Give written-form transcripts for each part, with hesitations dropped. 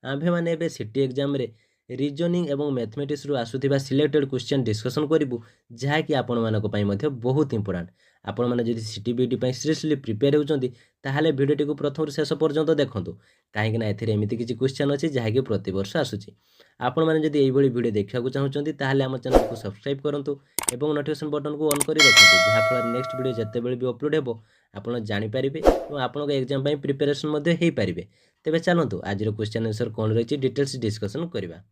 आम्भेमाने एबे city exam रे reasoning एवं मैथमेटिक्स रु आसुथिबा सिलेक्टेड क्वेश्चन डिस्कशन करिवु जहाँकि आपण मानको पई मध्ये बहुत इंपोर्टेंट। आपण माने जदि सिटी बीटी पई सीरियसली प्रिपेयर होउचंती ताहाले भिडियोटी को प्रथम शेष पर्यंत देखंतु काहेकि ना एथिरे एमिति किछि क्वेश्चन अछि जहाँकि प्रति वर्ष आसुछि। आपण माने जदि एई भଳି भिडियो देखिବାକୁ चाहुचंती ताहाले हम चैनल को सब्सक्राइब करंतु एवं नोटिफिकेशन बटन को ऑन करि रखंतु जहाँ फल नेक्स्ट वीडियो जते बेले भी अपलोड हेबो आपण जानि परिबे एवं आपनक एग्जाम पई प्रिपरेशन मध्ये हेई परिबे। तेबे चलंतु आजिर क्वेश्चन आंसर कोन रहिछि डिटेल्स डिस्कशन करिबा।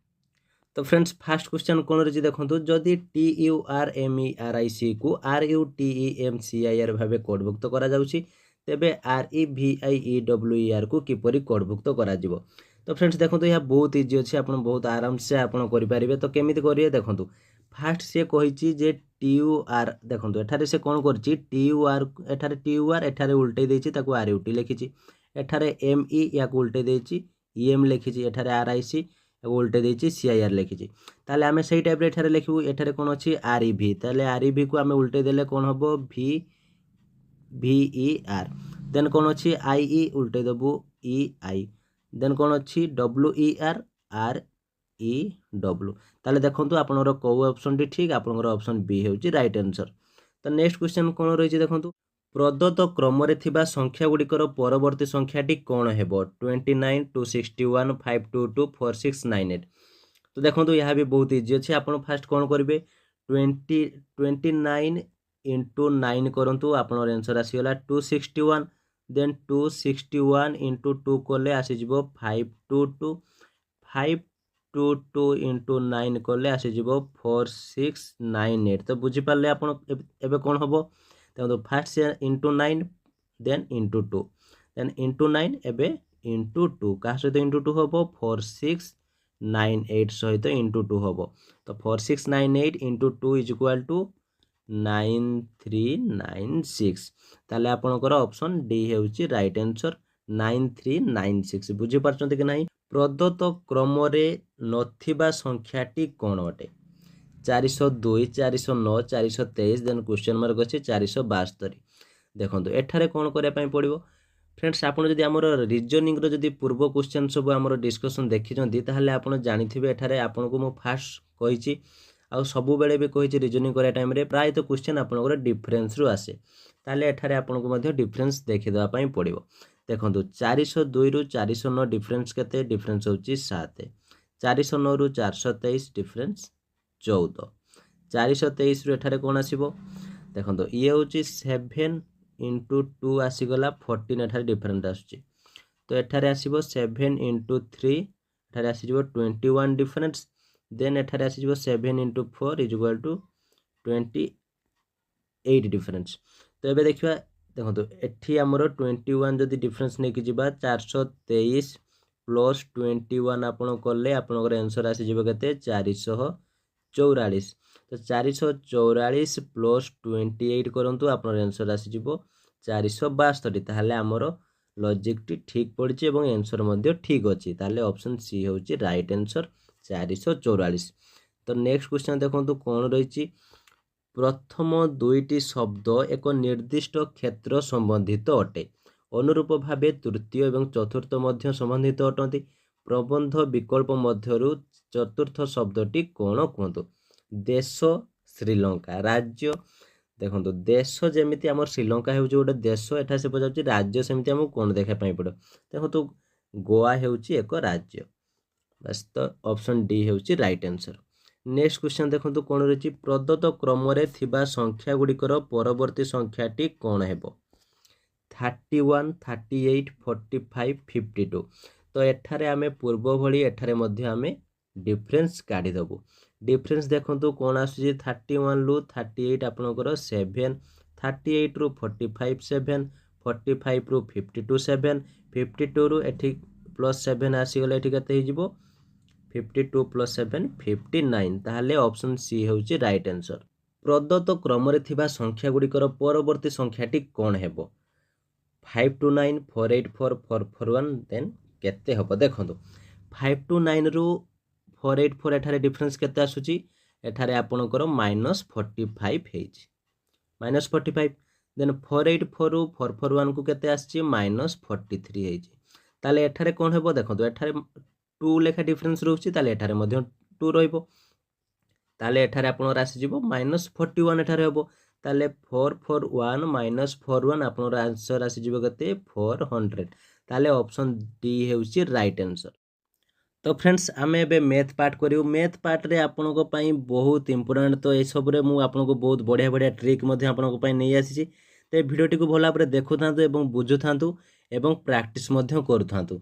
तो फ्रेंड्स फास्ट क्वेश्चन कोन रहिछि देखंतु जदि TURMERIC को RUTEMCIR भाबे कोडभुक्त करा जाउछि तेबे REVIEWER को किपरि कोडभुक्त करा जिवो। तो फ्रेंड्स देखंतु यह बहुत इजी अछि आपण बहुत आराम से आपण करि परिबे। तो केमिति करिवे देखंतु फास्ट से कहिछि जे TUR देखंतु एठारे से कोन करछि TUR एठारे TUR एठारे उल्टे देछि ताको RUT लिखिछि एठारे ME याको उल्टे देछि EM लिखिछि एठारे RIC याको उल्टे देछि CIR लिखिछि ताले आमे सेही टाइप रे एठारे लिखिबु एठारे कोन अछि REV ताले REV को आमे उल्टे देले कोन हबो VER देन कोन अछि IE उल्टे दबु EI देन कोन अछि WER REW ताले देखंतु आपनरो को ऑप्शन टी ठीक आपनरो ऑप्शन बी हेउची राइट आंसर। तो नेक्स्ट क्वेश्चन कोन रहिछि देखंतु प्रदत्त क्रम रे थिबा संख्या गुडिकर परवर्ती संख्याटी कोन हेबो 29 261 522 4698। तो देखंतु यह भी बहुत इजी अछि आपण फास्ट कोन करिवे 29 into 9 करंतु आपनर आंसर आसीगला 261 देन 261 into 2 कोले आसी जिवो 522 522 into 9 कोले आसी जिवो 4698। तो बुझी पाले आपण एबे कोन हबो देखो फास्ट से into 9 then into 2 then into 9 एबे into 2 का सहित into 2 हबो 4698 सहित into 2 हबो। तो 4698 into 2 is equal to 9396 ताले आपनकर ऑप्शन डी हेउची राइट आंसर 9396 बुझी पारछंती कि नाही। प्रदत्त क्रम रे नथिबा संख्याटी कोन अटे 402 409 423 देन क्वेश्चन मार्क अछि 472। देखंतु एठारे कोन करिया पई पड़िबो फ्रेंड्स आपण जदि हमर रीजनिंग रो जदि पूर्व क्वेश्चन सब हमर डिस्कशन देखिजंती ताहले आपण जानिथिबे एठारे आपण को मो फास्ट कहिछि आ सबु बेले भी कहिछि रीजनिंग करिया टाइम रे प्राय तो क्वेश्चन आपनकर डिफरेंस रु आसे ताले एठारे आपण को मध्ये डिफरेंस देखि देबा पई पड़िबो। देखंतु 402 रु 409 डिफरेंस केते डिफरेंस होची 7 409 रु 423 डिफरेंस 14 423 रु एठारे कोन आसीबो देखंतु ये होची 7 into 2 आसीगला 14 एठारे डिफरेंट आसुची तो एठारे आसीबो 7 into 3 एठारे आसीबो 21 डिफरेंस देन एठारे आसीबो 7 into 4 is equal to 28 difference. तो एबे देखिबा देखंतु एठी हमरो 21 जदि डिफरेंस नै कि जिबा 423 प्लस 21 आपण करले आपनकर आंसर आसी जिवो केते 444। तो 444 प्लस 28 करंतु आपनर आंसर आसी जिवो 462 ताहले हमरो लॉजिक टी ठीक पड़छि एवं आंसर मध्ये ठीक अछि ताहले ऑप्शन सी होछि राइट आंसर 444। तो नेक्स्ट क्वेश्चन देखंतु कोन रहिछि प्रथम दुईटी शब्द एक निर्दिष्ट क्षेत्र संबंधित अटे अनुरूप भावे तृतीय एवं चतुर्थ मध्य संबंधित अटंती प्रबंध विकल्प मध्यरु चतुर्थ शब्दटी कोन कहंतु देश श्रीलंका राज्य देखंतु देश जेमिति हमर श्रीलंका हेउची गोटे देश एठा से पजाउची राज्य सेमिति हम कोन देखा पई पड़ो देखंतु गोवा हेउची एक राज्य बस। तो ऑप्शन डी हेउची राइट आंसर। नेक्स्ट क्वेश्चन देखंतु कोन रहिची प्रदत्त क्रम रे थिबा संख्या गुडिकर परवर्ती संख्याटी कोन हेबो 31 38 45 52। तो एठारे आमे पूर्व भली एठारे मध्ये आमे डिफरेंस काढी दबु डिफरेंस देखंतु कोन आसी 31 लु 38 आपनकर 7 38 रु 45 7 45 रु 52 7 52 रु एठी प्लस 7 आसी गले एठी कते हिजिबो 52 प्लस 7 59 ताहले ऑप्शन सी हेउची राइट आंसर। प्रदत्त क्रम रे थिबा संख्या गुडिकर परवर्ती संख्याटी कोन हेबो 529 484 441 देन केते हबो देखंतु 529 रु 484 एठारे डिफरेंस केते आसुची एठारे आपनकर -45 हेछि -45 देन 484 रु 441 को केते आछि -43 हेछि ताले एठारे कोन हेबो देखंतु एठारे 2 ଲେଖା ଡିଫରେନ୍ସ ରହୁଛି ତାହେଲେ ଏଠାରେ ମଧ୍ୟ 2 ରହିବ। ତାହେଲେ ଏଠାରେ ଆପଣଙ୍କର ଆସିଯିବ -41 ଏଠାରେ ହେବ। ତାହେଲେ 441 -41 ଆପଣଙ୍କର ଆନ୍ସର ଆସିଯିବ କେତେ 400। ତାହେଲେ ଅପସନ୍ ଡି ହେଉଛି ରାଇଟ୍ ଆନ୍ସର। तो फ्रेंड्स आमे एबे मैथ पार्ट करियो। मैथ पार्ट रे आपनको पई बहुत इंपोर्टेंट तो ए सब रे मु आपनको बहुत बढ़िया बढ़िया ट्रिक मध्ये आपनको पई नै आसी छी। ते वीडियो को भला परे देखु थांतु एवं बुझु थांतु एवं प्रैक्टिस मध्ये करू थांतु।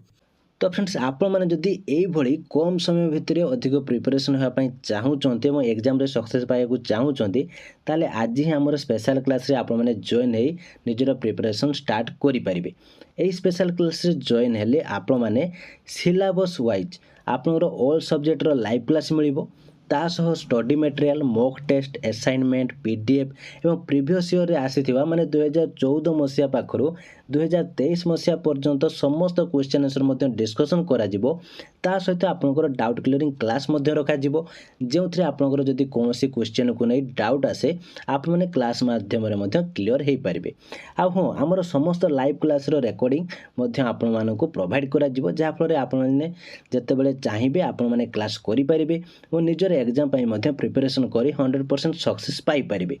तो फ्रेंड्स आपण माने जदी एई भली कम समय भितरे अधिक प्रिपरेशन होया पई चाहू चंती एवं एग्जाम रे सक्सेस पाया को चाहू चंती ताले आज ही हमर स्पेशल क्लास रे आपण माने जॉइन हेई निजर प्रिपरेशन स्टार्ट करि परिबे। एई स्पेशल क्लास रे जॉइन हेले आपण माने सिलेबस वाइज आपनकर ऑल सब्जेक्ट रो लाइव क्लास मिलिबो। ता सह study material mock test assignment PDF एवं प्रीवियस ईयर रे आसीथिबा माने 2014 मसिया पाखरु 2023 मसिया पर्यंत समस्त क्वेश्चन आंसर मध्ये डिस्कशन करा जिवो। ता सहित आपनकर डाउट क्लियरिंग क्लास मध्ये रखा जिवो जेउथरे आपनकर जदी कोनोसी क्वेश्चन को नै डाउट आसे आप माने क्लास माध्यम रे मध्ये क्लियर हेई परिबे। आ हो हमर समस्त लाइव क्लास रो रिकॉर्डिंग मध्ये आपण मानको प्रोवाइड करा जिवो जा फल रे आपण माने जते बेले चाहिबे आपण माने क्लास करि परिबे और निजर एग्जाम पाई मध्ये प्रिपरेशन करी 100% सक्सेस पाई परिबे।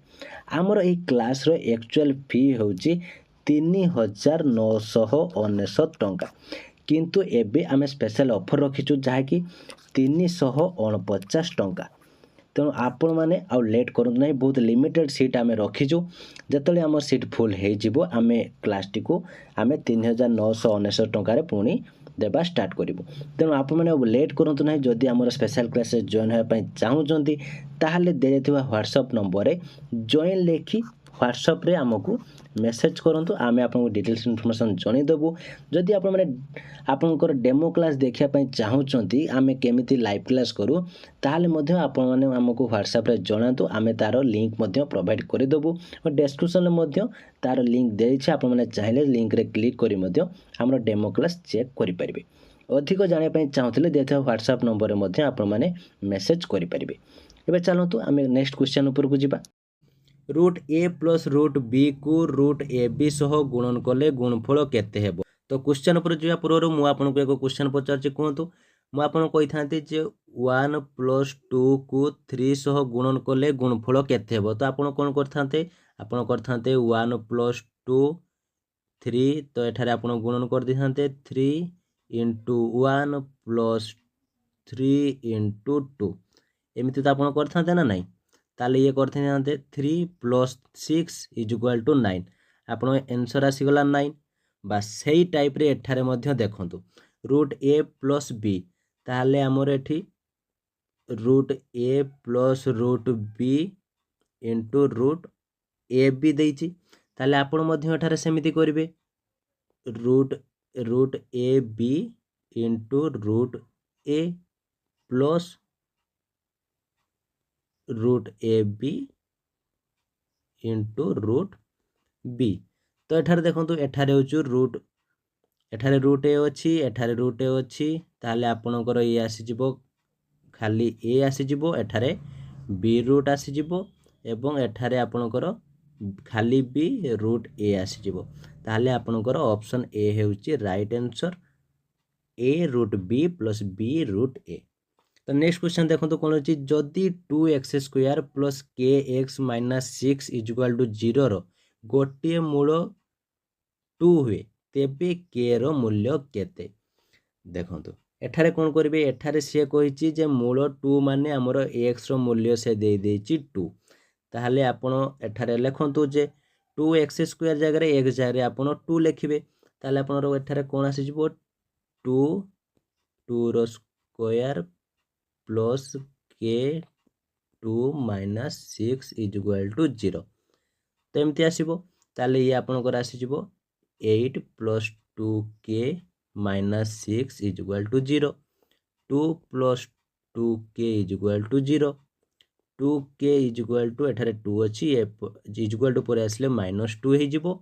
हमर एई क्लास रो एक्चुअल फी होउची 3999 टंका किंतु एबे आमे स्पेशल ऑफर रखिछु जहा कि 349 टंका। तेणु आपण मैंने आउ लेट करूँ ना बहुत लिमिटेड सीट आम रखीचु जिते आम सीट फुल हो आम क्लास टी को आम 3999 टंकार पुणी देवा स्टार्ट करूँ। तेणु आपण मैंने लेट करूँ ना जदि आम स्पेशल क्लास जॉइन होगापी चाहूँगी ताहले दे व्हाट्सएप नंबर जॉइन लेखि व्हाट्सएप रे आमको मेसेज करंतु आमे आपको डिटेल्स इनफॉरमेशन जणैदेबु। जदि आपण माने आपनकर डेमो क्लास देखिया पई चाहूचंती आमे केमिति लाइव क्लास करू ताहले मध्ये आपण माने हमको व्हाट्सएप रे जणांतु आमे तारो लिंक मध्ये प्रोवाइड करि देबु और डिस्क्रिप्शन रे मध्ये तारो लिंक देइछि आपण माने चाहिले लिंक रे क्लिक करी मध्ये हमर डेमो क्लास चेक करि परिबे। अधिक जाने पई चाहूतिले देथो व्हाट्सएप नंबर रे मध्ये आपण माने मेसेज करि परिबे। एबे चलंतु आमे नेक्स्ट क्वेश्चन ऊपर को जिबा। Root A plus root B को रूट ए बी सह गुणन कले गुणफल केते हेबो। तो क्वेश्चन पर जा पूर्व मु आपनको एक क्वेश्चन पचारछि कहंतु मु आपन कहि थांती जे 1 प्लस 2 को 3 सह गुणन कले गुणफल केते हेबो। तो आपन कोन करथांते आपन करथांते 1 प्लस 2 3 तो एठारे आपन गुणन कर दिथांते 3 into 1 प्लस 3 into 2 एमिति तो आपन करथांते ना नहीं ताले ये करते 3 प्लस 6 इज इक्वल टू 9 आपण आंसर आसीगला 9 बस सही टाइप रे एठारे मध्ये देखंतु रूट ए प्लस बी ताले हमर एठी root A plus root B into root A B देइछि ताले आपण मध्ये एठारे सेमिति करिवे root A B into root A plus root A B into root B. तो एठारे देखो एठारे होचु रूट एठारे रूट ए अच्छी एठारे रूट ए अच्छी ताहले आपणकर ये आसीजिवो खाली ए आसीजिवो एठारे बी रूट आसीजिवो एवं एठारे आपणकर खाली बी रूट ए आसीजिवो ताहले आपणकर ऑप्शन ए हेउची right answer A root B plus B root A. तो नेक्स्ट क्वेश्चन देखो तो कौन अच्छी जदि 2x² plus kx minus 6 is equal to 0 रो गोटे मूल 2 हुए तेबे k रो मूल्य केते। देखो एठारे कौन करेंगे एठारे सी कही जे मूल 2 माने आमर x रो मूल्य से दे देछि 2 ताहले आपण एठारे लिखंतु जे 2x² जगह x जगह आपण 2 लिखिबे ताहले आपण एठारे कौन आसीजिवो 2 रो square plus k2 minus 6 is equal to 0 तो एमती आसीबो ताले ये आपनकर आसीजिवो 8 plus 2k minus 6 is equal to 0 2 plus 2k is equal to 0 2k is equal to एठारे 2 अछि इज इक्वल टू पर आसले माइनस 2 हे जिवो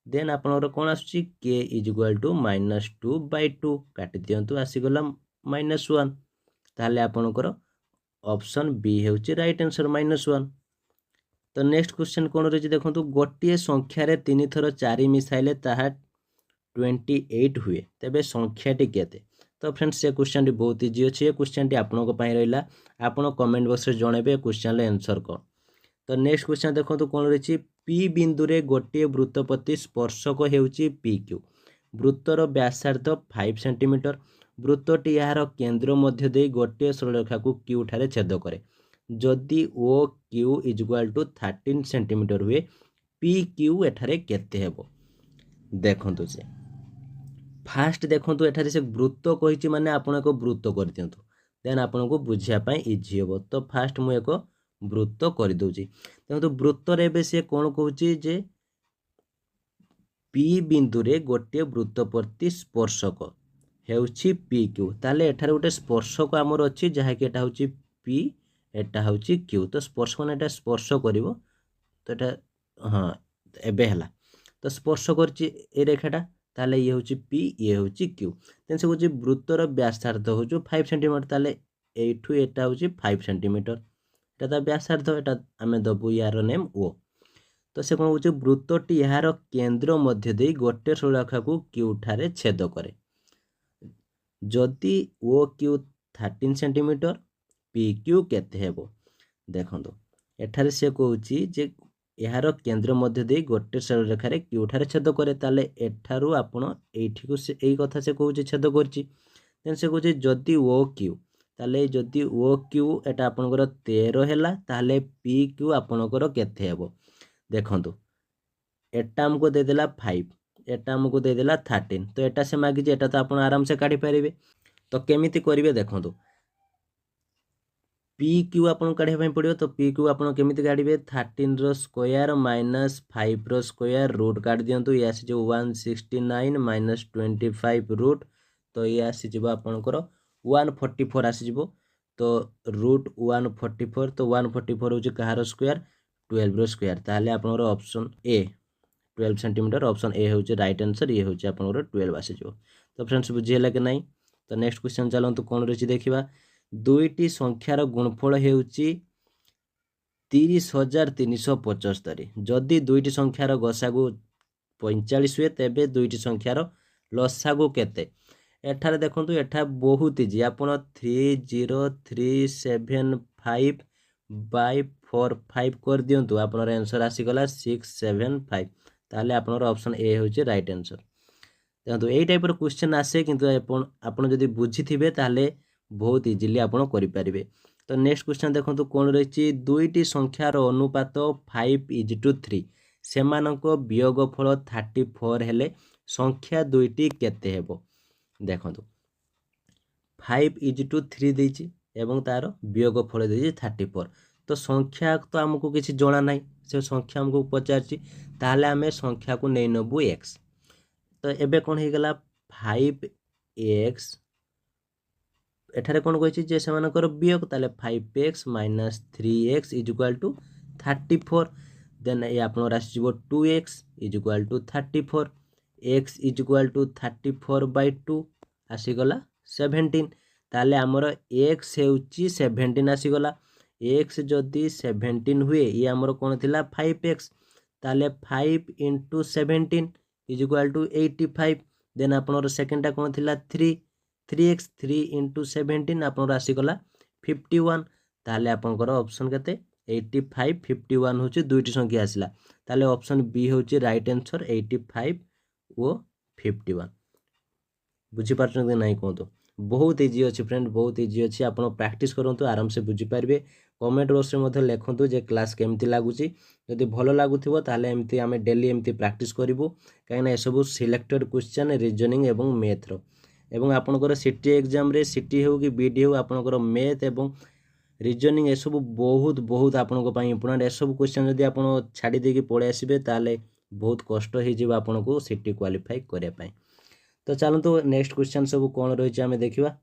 देन आपनकर कोन आसुची k is equal to minus 2/2 काटि दियंतु आसीगला माइनस 1 ताहले आपनकर ऑप्शन बी हेउची राइट आंसर -1। तो नेक्स्ट क्वेश्चन कोन रही देखंतु गोटिए संख्या रे 3 थर 4 मिसाइले ताहा 28 हुए तेबे संख्याटी केते। तो फ्रेंड्स ये क्वेश्चन टी बहुत इजी अच्छे। ये क्वेश्चन टी आपन रहा आप कमेंट बॉक्स में जनइबे क्वेश्चन आंसर कौन। तो नेक्स्ट क्वेश्चन देखो कौन रही पी बिंदु रे गोटे वृत्त प्रति स्पर्शक होउची पी क्यू। वृत्तर व्यासार्ध 5 सेंटीमीटर। वृत्तटी यार केंद्र मध्य दे गोटे सरलरेखा को क्यू ठारे छेद करे। जदि O Q is equal to 13 centimetre हुए पी क्यू एठारे केते हेबो। देखंतु से फास्ट देखंतु एठारे से वृत्त कहिछि माने आपण एक वृत्त कर दियंतु देन आपण को बुझिया पई इजी हेबो। तो फास्ट मु एक वृत्त कर दउची। देखंतु वृत्त रे बे से कोन कहउची जे पी बिंदु रे गोटे वृत्त प्रति स्पर्शक हेउछि पी क्यू। ताले एठारे गोटे स्पर्शक हमर अछि जहा कि एटा होछि पी एटा होछि क्यू। तो स्पर्श माने एटा स्पर्श करिवो। तो एटा हां एबे हला तो स्पर्श करछि ए रेखाटा ताले ये होछि पी ये होछि क्यू। देन से होछि वृत्तर व्यासार्ध होछु 5 सेंटीमीटर। ताले एठु एटा होछि 5 सेंटीमीटर एटा ता व्यासार्ध एटा हमें दबु यार नेम ओ। तो से कोन होछि वृत्तटी यार केंद्र मध्य देई गोटे सरलरेखा को क्यू ठारे छेद करे। जदि O Q 13 centimetre P Q केते हेबो। देखंतु एठारे से कहउछि जे यार केंद्र मध्य दे गोटे सरलरेखा रे क्यू ठारे छेद करे। ताले एठारु आपण एठी को से एई कथा से कहउछि छेद करछि। देन से कहउछि जदि ओ क्यू ताले जदि ओ क्यू एटा आपनकर 13 हैला ताले पी क्यू आपनकर केते हेबो। देखंतु एटा हमको दे देला 5 एटा हमको दे देला 13। तो एटा से मागी जे एटा तो आपण आराम से काढी परिबे। तो केमिति करिवे देखंतु पी क्यू आपन काढे पई पड़ियो। तो पी क्यू आपन केमिति काढिबे 13 रो स्क्वायर माइनस 5 रो स्क्वायर रूट काढ दियंतु। ये आसी जो 169 माइनस 25 रूट। तो ये आसी जिवो आपनकर 144 आसी जिवो। तो रूट 144 तो 144 होची कहार स्क्वायर 12 रो स्क्वायर। ताले आपनकर option A 12 centimetre option A होची राइट आंसर। ये होची आपनकर 12 आसी जिवो। तो फ्रेंड्स बुझियला कि नहीं। तो नेक्स्ट क्वेश्चन चलंतु कोन रही देखिबा। दुईटी संख्यार गुणफल हेउची 30,375। जदि दुईटी संख्यार गसागु 45 हुए तेबे दुईटी संख्यार लसागु केते। एठारे देखंतु एठा बहुत इजी आपण 30,375 बाय 45 कर दियंतु आपनर आंसर आसी गला 675। ताले आपनर ऑप्शन ए होची राइट आंसर। देखंतु एई टाइप रो क्वेश्चन आसे किंतु आपण जदि बुझिथिबे ताले बहुत इजिली आपण करि परिबे। तो नेक्स्ट क्वेश्चन देखंतु कोन रहिछि दुईटी संख्यार अनुपात 5:3 सेमानको वियोगफल 34 हेले संख्या दुईटी केते हेबो। देखंतु 5:3 देछि एवं तार वियोगफल देछि 34। तो संख्या तो हमको किछि जणा नाही से संख्या हमको पचारछि ताले हमें संख्या को नै नबु x। तो एबे कोन हे गेला 5x एठारे कोन कहिछि जे सेमानकर वियोग ताले 5x minus 3x is equal to 34। Then ए आपन राशि जीवो 2x is equal to 34 x is equal to 34/2 आसी गला 17। ताले हमर x हेउची 17 आसी गला। x जदी 17 हुए ये हमर कोन थिला 5x ताले 5 * 17 इज इक्वल टू 85। देन आपन सेकंड टा कोन थिला 3x 3 * 17 आपन राशि गला 51। ताले आपनकर ऑप्शन केते 85 51 होची दुईटी संख्या आसिला। ताले ऑप्शन बी होची राइट आंसर 85 ओ 51। बुझी पारछन कि नाही कोंतो। बहुत इजी अछि फ्रेंड बहुत इजी अछि। आपण प्रैक्टिस करंतु आराम से बुझी पारबे। कमेंट बॉक्स रे मध्ये लेखंतु जे क्लास केमति लागुची। जदि भलो लागुथिबो ताले एमति आमे डेली एमति प्रैक्टिस करिवो काहेना ए सब सिलेक्टेड क्वेश्चन रीजनिंग एवं मैथ रो एवं आपनकर सिटी एग्जाम रे सिटी हो कि बीडी हो आपनकर मैथ एवं रीजनिंग ए सब बहुत बहुत आपनको पई इंपोर्टेंट। ए सब क्वेश्चन जदि आपण छाडी देकी पळे आसीबे ताले बहुत कष्ट हे जिवो आपनको सिटी क्वालिफाई करे पई। तो चलंतु नेक्स्ट क्वेश्चन सब कोन रहिछि आमे देखिबा।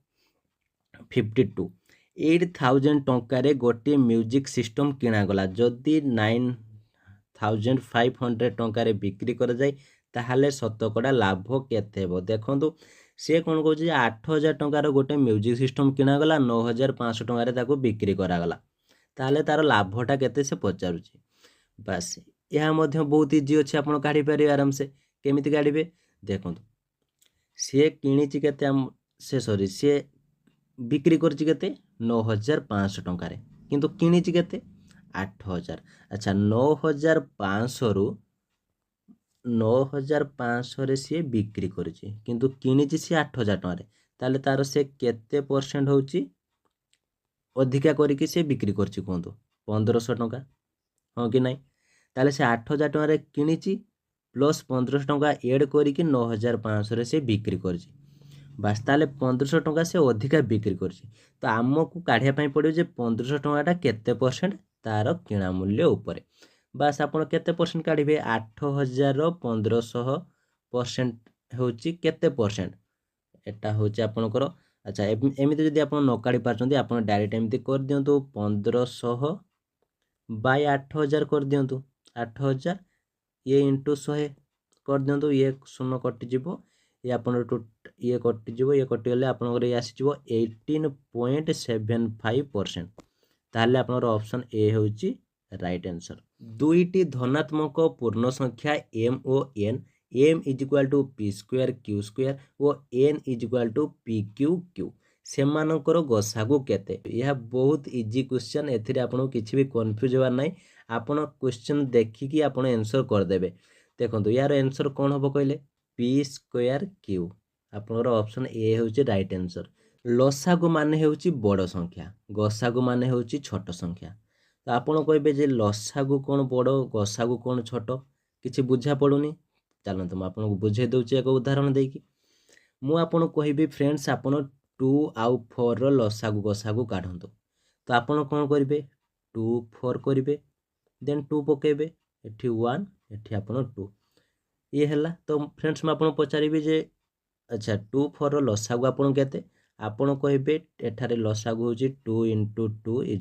52 8,000 टंका रे गोटे म्यूजिक सिस्टम किना गला जदि 9,500 टंका रे बिक्री कर जाय ताहाले शतकड़ा लाभ केते हेबो। देखंतु से कोन कहउछि 8,000 टंका रो गोटे म्यूजिक सिस्टम किना गला 9,500 टंका रे ताको बिक्री करा गला ताहाले तार लाभटा केते से पचारुछि। बस यह मध्य बहुत इजी अछि आपण काढी पारि आराम से। केमिति काढिबे देखंतु से किनिछि केते से सॉरी सी बिक्री करछि केते 9500 टंका रे किंतु किनिछि केते 8000। अच्छा 9500 रु 9500 रे सी बिक्री करछि किंतु किनिछि सी 8000 टंका रे ताले तार से केते परसेंट होछि अधिका करिकि से बिक्री करछि कोंतु 1500 टंका हाँ कि नहीं ताले से 8000 टंका रे किनिछि प्लस 1500 टंका ऐड करिकि 9500 रे से बिक्री करछि बास ताले 1500 टंका से अधिका बिक्री करछि तो आमको काढिया पई पड़ियो जे 1500 टंकाटा केते परसेंट तार किणा मूल्य उपरे बास आपण केते परसेंट काढिबे 8000 रो 1500% होछि केते परसेंट एटा होछि आपनकर। अच्छा एमिति जदि आपण न काढी पारछन्ती आपण डायरेक्ट एमिति कर दियंतु 1500 बाय 8000 कर दियंतु 8000 ये इंटू 100 कर दियंतु ये शून्य कटि जिवो ये आपण ये कटि जिवो ये कटि गले आपनकर ये आसी जिवो 18.75% ताहले आपनकर ऑप्शन ए होछि राइट आंसर। दुईटी धनात्मक पूर्ण संख्या m ओ n m is equal to p square q square और n is equal to p q q सेमानकर गसागु केते यह बहुत इजी क्वेश्चन एथिरे आपन किछि भी कंफ्यूज होवा नै आपन क्वेश्चन देखिकी आपन आंसर कर देबे। देखंतु यार आंसर कोन होबो कहले p स्क्वायर q आपनकर ऑप्शन ए होछि राइट आंसर। लसागु माने होछि बड़ संख्या गसागु माने होछि छोट संख्या तो आपण कहबे जे लसागु कोन बड़ गसागु कोन छोट किछि बुझा पडुनी चलंतु म आपन को बुझे दउछि एक उदाहरण देकी मु आपन कहबी फ्रेंड्स आपन 2 आउ 4 रो लसागु गसागु काढंतु तो आपन कोन करिवे 2 4 करिवे देन 2 पकेबे एठी 1 एठी आपन 2 ये हला तो फ्रेंड्स म आपन पचारिबे जे अच्छा 2 4 रो लसागु आपन केते आपन कहबे एठारे लसागु होछि 2 * 2 =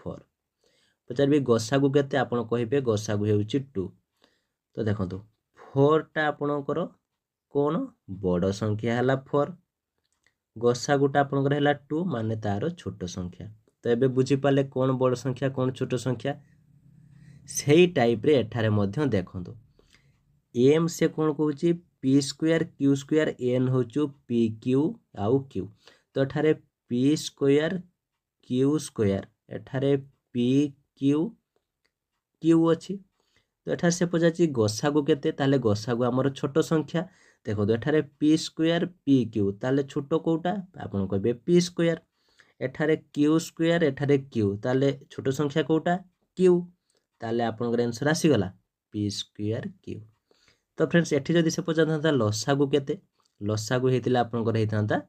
4 पचारि गसागु केते आपण कहिबे गसागु हेउची 2 तो देखंतु 4 टा आपणकर कोन बड़ संख्या हला 4 गसागुटा आपणकर हला 2 माने तार छोट संख्या तो एबे बुझी पाले कोन बड़ संख्या कोन छोट संख्या सेही टाइप रे एठारे मध्य देखंतु m से कोन कहूची p square q square n होचु p q आउ q तो एठारे p स्क्वायर q स्क्वायर एठारे p q q अछि तो एठार से पजाची गसागु केते ताले गसागु हमर छोट संख्या देखो तो एठारे p स्क्वायर p q ताले छोट कोटा आपन कहबे p स्क्वायर एठारे q स्क्वायर एठारे q ताले छोट संख्या कोटा q ताले आपन के आंसर आसी गला p स्क्वायर q। तो फ्रेंड्स एठी जदी से पजानता लसागु केते लसागु हेतिला आपन कर हेतांता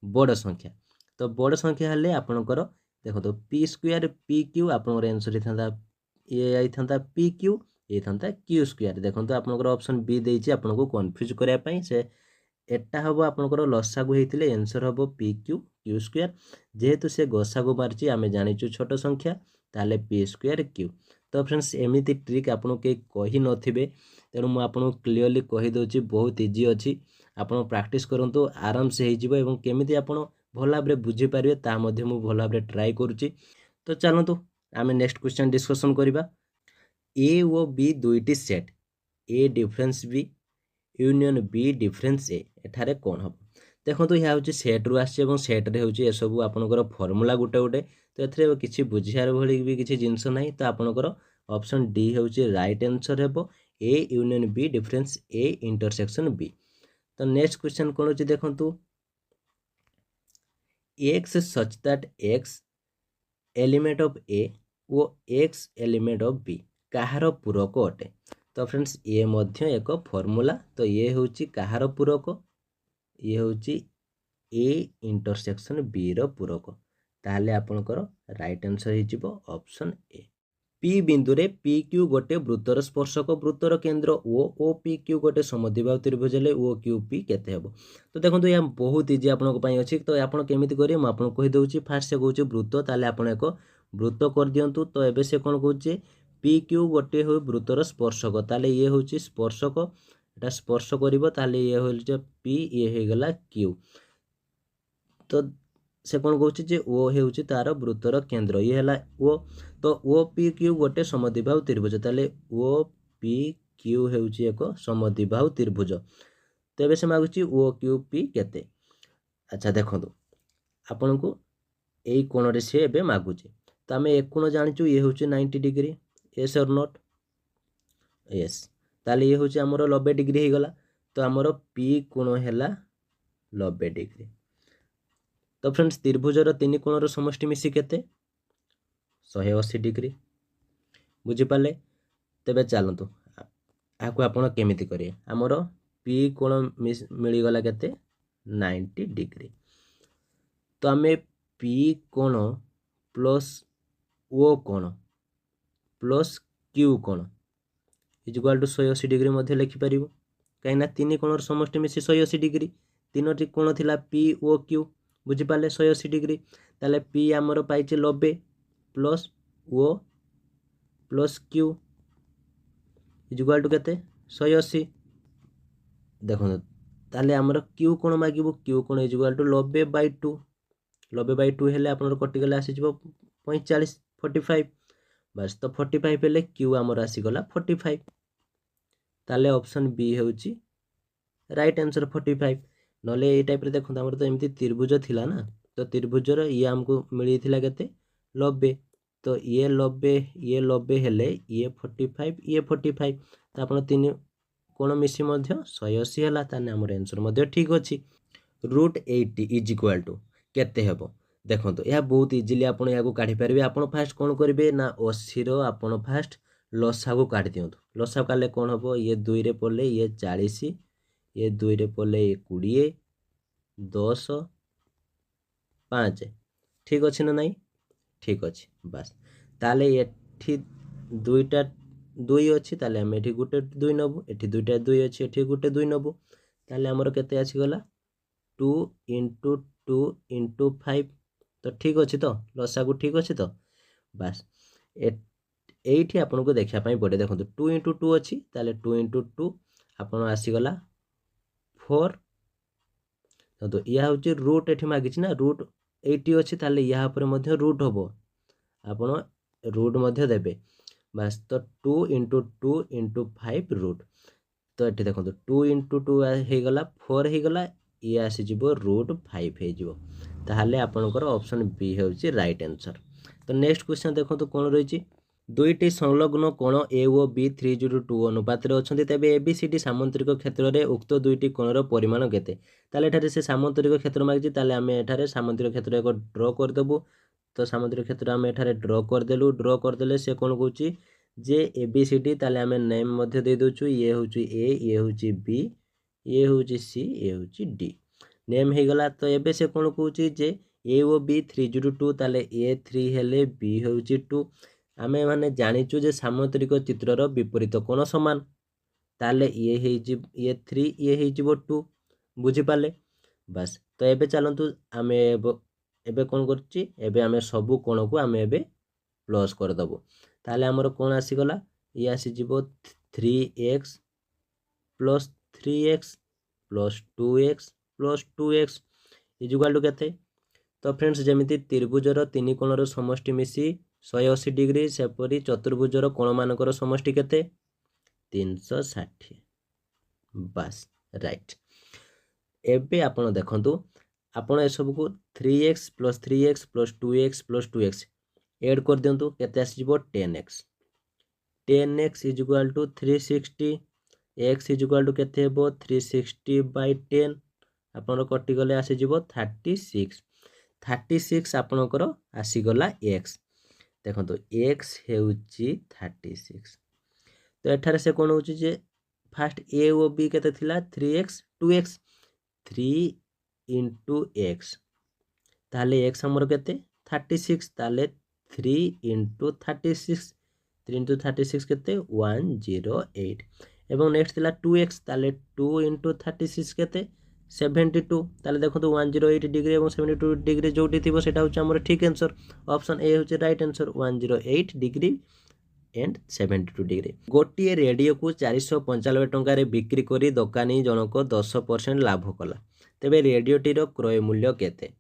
बड़ संख्या तो बड़ संख्या हले आपन कर देखो तो p स्क्वायर p q आपन कर आंसर हेतांता ये आइथांता p q ये थांता q स्क्वायर देखंतु आपनकर ऑप्शन बी देइछि आपनको कंफ्यूज करिया पई से एटा हबो आपनकर लसागु हेतिले आंसर हबो p q q स्क्वायर जेहेतु से गसागु मारछि आमे जानिछु छोट संख्या ताले p स्क्वायर q। तो फ्रेंड्स एमिति ट्रिक आपन के कहि नथिबे तेनु मु आपन क्लियरली कहि दोछि बहुत इजी अछि आपन प्रैक्टिस करंतु आराम से हे जिवो एवं केमिति आपन भला भाबरे बुझि पारिबे ता मध्ये मु भला भाबरे ट्राई करूछि। तो चलंतु आमे नेक्स्ट क्वेश्चन डिस्कशन करिबा ए ओ बी दुईटी set A difference B union B difference A एठारे कोन हम देखंतु या होची सेट रु आसी एवं सेट रे होची ए सब आपनकर फार्मूला गुटे गुटे तो एथरे किछि बुझियार भली भी किछि जिंस नाही तो आपनकर ऑप्शन डी होची राइट आंसर हेबो A union B difference A intersection B. तो नेक्स्ट क्वेश्चन कोन होची देखंतु x such that x element of a O x element of b काहार पूरक अटे। तो फ्रेंड्स ये मध्य एक फॉर्मूला तो ये होची काहार पूरक ये होची ए इंटरसेक्शन बी रो पूरक ताहले आपनकर राइट आंसर हे जिवो ऑप्शन ए। P बिंदु रे PQ गोटे वृत्तर स्पर्शक वृत्तर केंद्र O PQ गोटे समद्विबाहु त्रिभुज ले OQP केते हेबो। तो देखंतु या बहुत इजी आपनको पई अछि तो आपण केमिति करिए म आपन कहि दउची फास्ट से कहूची वृत्त ताले आपण एक वृत्त कर दियंतु तो एबे से कोन कहूची PQ गोटे हो वृत्तर स्पर्शक ताले ये होची स्पर्शक एटा स्पर्श करिवो ताले ये होल जे P ये हे गला Q तो से कोन कहूची जे O हेउची तार वृत्तर केंद्र ये हला O तो OPQ गोटे समद्विबाहु त्रिभुज ताले OPQ हेउची एक समद्विबाहु त्रिभुज तो एबे से मागुची OQP केते अच्छा देखो आपन को यही कोण सी ए मागुचे तो आम एक कोण जाचु ये हूँ 90 डिग्री येस और नॉट येस ताले ये हूँ आमर 90 डिग्री हो गला तो आमर पी कोण है 90 डिग्री तो फ्रेंड्स त्रिभुजर तीन कोणर समष्टि मिसी केते 180 डिग्री बुझिपारे तेबे चलतु आपको आपण केमिति करिए आमर पी कोण मिलगला केते 90 डिग्री तो आम पी कोण प्लस ओ कोण प्लस क्यू कोण इक्वाल टू 180 डिग्री मध्य लिखिपर कहीं तीन कोणर समष्टि मिसी 180 डिग्री तीनोटी कोण थिला पी ओ क्यू बुझिपारे 180 डिग्री ताले पी आमर पाई 90 plus O plus Q equal to केते 180 देखो ताले आमर क्यू कोण मागिबो क्यू कोण इक्वाल टू 90/2 90/2 हेले आपनर कटिगले आसीजिवो 45 45 बस तो 45 हेले क्यू आमर आसीगला 45 ताले ऑप्शन बी होउची राइट आंसर 45 नले ए टाइप रे देखो हमर तो एमती त्रिभुज थिला ना तो त्रिभुजर ये हमको मिली थिला केते 90 तो ये 90 हेले ये 45 ये 45 तो आपण तीन कोण मिसी मध्य 180 हला ताने हमर आंसर मध्य ठीक अछि √80 इज इक्वल टू केते हेबो देखो यह बहुत इजिली आप काढ़ी पारे आप फास्ट कौन करेंगे ना 80 रो फास्ट लसा को काढ़ी दिंतु लसा काले कौन हम ये 2 रे पड़े ये 40 ये 2 रे पड़े ये 20 10 5 ठीक अच्छे ना नहीं ठीक अच्छे बस ताले ये दुईटा 2 अच्छी ताले आम ये गोटे 2 नबू ये दुईटा 2 अच्छी ये गोटे 2 नबू ताले आमर केते आसीगला 2 × 2 × 5 तो ठीक अच्छे तो लसा को ठीक अच्छे तो बास एठी आपन को देखा पड़े देखो 2 × 2 अच्छी ताले 2 × 2 आपन आसीगला 4 तो या हूँ रूट एठी मागिच ना रूट 80 अच्छी ताले या पर मध्य रूट होबो आपन रूट मध्य देबे बास तो 2 × 2 × 5 रूट तो एठी देखो 2 × 2 हे गला 4 हे गला ये आसीजिवो √5 हो ताहले आपनकर ऑप्शन बी होची राइट आंसर तो नेक्स्ट क्वेश्चन देखो तो कौन रही दुईटी संलग्न कोण ए ओ बी 3:2 अनुपात अच्छा तेरे एबीसीडी सामंतरिक क्षेत्र में उक्त दुईटी कोणर परिमाण केते ताले एठारे से सामंतरिक क्षेत्र मागिछि ताले आमे एठारे सामंतरिक क्षेत्र एक ड्र करदेबु तो सामंतरिक क्षेत्र आमे एठारे ड्र करदेले से कौन कहूँ जे एबीसीडी ताले आमे नेम मध्य दे दोछु ये होची ए ये होची बी ये होची सी ये होची डी नेम हो गला तो एबे से कौन कहूँ जे ए ओ बी 3:2 ताले ए 3 हेले बी होची 2 आमे माने जानिचु जे सामंतरिक चित्रर विपरीत कोण समान ताले ये 3 ये 2 बुझी पाले बस तो एबे चलंतु आमे एबे कौन करछि एबे आमे सबु कोण को आमे एबे प्लस कर दबो ताले हमर कोण आसी गला ये आसी जिवो 3x + 3x + 2x + 2x equal to केते तो फ्रेंड्स जमिति त्रिभुजर तीन कोणर समष्टि मिसी 180 डिग्री सेपरी चतुर्भुजर कोण मानकर समष्टि केते 360 बस राइट एबे आपण देखंतु आपण ए सब को 3x + 3x + 2x + 2x add कर दियंतु केते आसीबो 10x 10x equal to 360 x equal to केते हेबो 360/10 आपन कटि गले आसी जिवो 36 आपनकर आसीगला x देखो x हेउची 36 तो एठारे से कौन होची जे फास्ट ए ओ बी केते थिला 3x 2x 3 × x ताले x हमर केते 36 ताले 3 × 36 3 × 36 केते 108 एवं नेक्स्ट थिला 2x ताले 2 × 36 केते 72 ताले देखो 108 डिग्री और 72 डिग्री जोटी थी सेटा होची हमर ठीक आंसर ऑप्शन ए होची right answer 108 degree and 72 degree गोटे रेडियो को 495 टंका रे बिक्री करी दोकानी जनक 10% लाभ कला तेबे रेडियोटीर क्रय मूल्य केते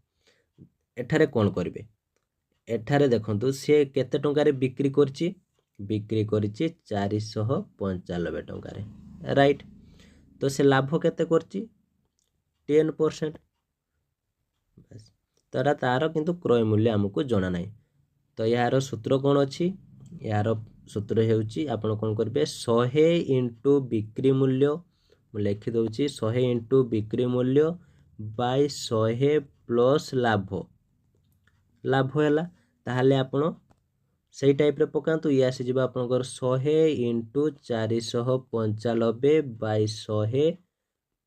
एठारे कौन करिवे एठारे देखंतु से केते टंका रे बिक्री करची 495 टंका रे राइट तो से लाभ केते करची 10% ତ ତାର କିନ୍ତୁ କ୍ରୟ ମୂଲ୍ୟ ଆମକୁ ଜଣା ନାହିଁ। ତ ଏହାର ସୂତ୍ର କ'ଣ ଅଛି? ଏହାର ସୂତ୍ର ହେଉଛି ଆପଣ କ'ଣ କରିବେ 100 ଇଣ୍ଟୁ ବିକ୍ରି ମୂଲ୍ୟ, ମୁଁ ଲେଖିଦେଉଛି 100 ଇଣ୍ଟୁ ବିକ୍ରି ମୂଲ୍ୟ ବାଇ 100 ପ୍ଲସ୍ ଲାଭ ହେଲା। ତାହେଲେ ଆପଣ ସେଇ ଟାଇପ୍ରେ ପକାନ୍ତୁ। ଇଏ ଆସିଯିବ ଆପଣଙ୍କର 100 ଇଣ୍ଟୁ 495 ବାଇ 100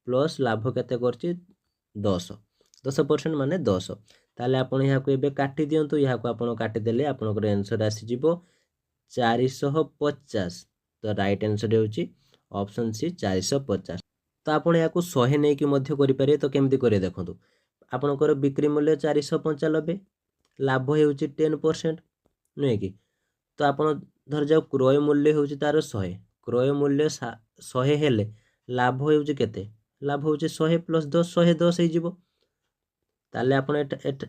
ପ୍ଲସ୍ ଲାଭ କେତେ କରିଛି 10% ମାନେ 10। ତାହେଲେ ଆପଣ ଏହାକୁ ଏବେ କାଟି ଦିଅନ୍ତୁ। ଏହାକୁ ଆପଣ କାଟିଦେଲେ ଆପଣଙ୍କର ଆନ୍ସର୍ ଆସିଯିବ 450। ତ ରାଇଟ୍ ଆନ୍ସର୍ ହେଉଛି ଅପସନ୍ ସି 450। ତ ଆପଣ ଏହାକୁ 100 ନେଇକି ମଧ୍ୟ କରିପାରିବେ। ତ କେମିତି କରିବେ ଦେଖନ୍ତୁ, ଆପଣଙ୍କର ବିକ୍ରି ମୂଲ୍ୟ 495, ଲାଭ ହେଉଛି 10%, ନୁହେଁ କି? ତ ଆପଣ ଧରିଯାଉ କ୍ରୟ ମୂଲ୍ୟ ହେଉଛି ତାର 100, କ୍ରୟ ମୂଲ୍ୟ 100 ହେଲେ ଲାଭ ହେଉଛି କେତେ? ଲାଭ ହେଉଛି 100 ପ୍ଲସ୍ 10, 110 ହେଇଯିବ। ତାହେଲେ ଆପଣ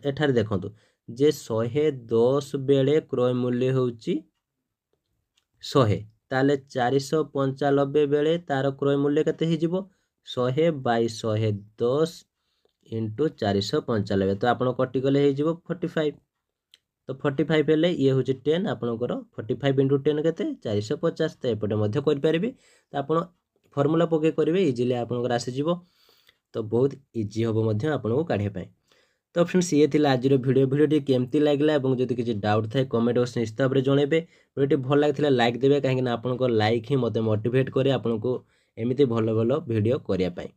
ଏଠାରେ ଦେଖନ୍ତୁ ଯେ 110 ବେଳେ କ୍ରୟ ମୂଲ୍ୟ ହେଉଛି 100, ତାହେଲେ 495 ବେଳେ ତାର କ୍ରୟ ମୂଲ୍ୟ କେତେ ହେଇଯିବ? 100 ବାଇ 110 ଇଣ୍ଟୁ 495। ତ ଆପଣ କଟିଗଲେ ହେଇଯିବ 45। ତ 45 ହେଲେ ଇଏ ହେଉଛି 10, ଆପଣଙ୍କର 45 ଇଣ୍ଟୁ 10 କେତେ? 450। ତ ଏପଟେ ମଧ୍ୟ କରିପାରିବେ। ତ ଆପଣ ଫର୍ମୁଲା ପକାଇ କରିବେ, ଇଜିଲି ଆପଣଙ୍କର ଆସିଯିବ। ତ ବହୁତ ଇଜି ହେବ ମଧ୍ୟ ଆପଣଙ୍କୁ କାଢ଼ିବା ପାଇଁ। ତ ଫ୍ରେଣ୍ଡସ୍, ଇଏ ଥିଲା ଆଜିର ଭିଡ଼ିଓଟି କେମିତି ଲାଗିଲା, ଏବଂ ଯଦି କିଛି ଡାଉଟ୍ ଥାଏ କମେଣ୍ଟ ବକ୍ସ ନିଶ୍ଚିତ ଭାବରେ ଜଣାଇବେ। ଭିଡ଼ିଓଟି ଭଲ ଲାଗିଥିଲା ଲାଇକ୍ ଦେବେ, କାହିଁକିନା ଆପଣଙ୍କ ଲାଇକ୍ ହିଁ ମୋତେ ମୋଟିଭେଟ୍ କରେ ଆପଣଙ୍କୁ ଏମିତି ଭଲ ଭଲ ଭିଡ଼ିଓ କରିବା ପାଇଁ।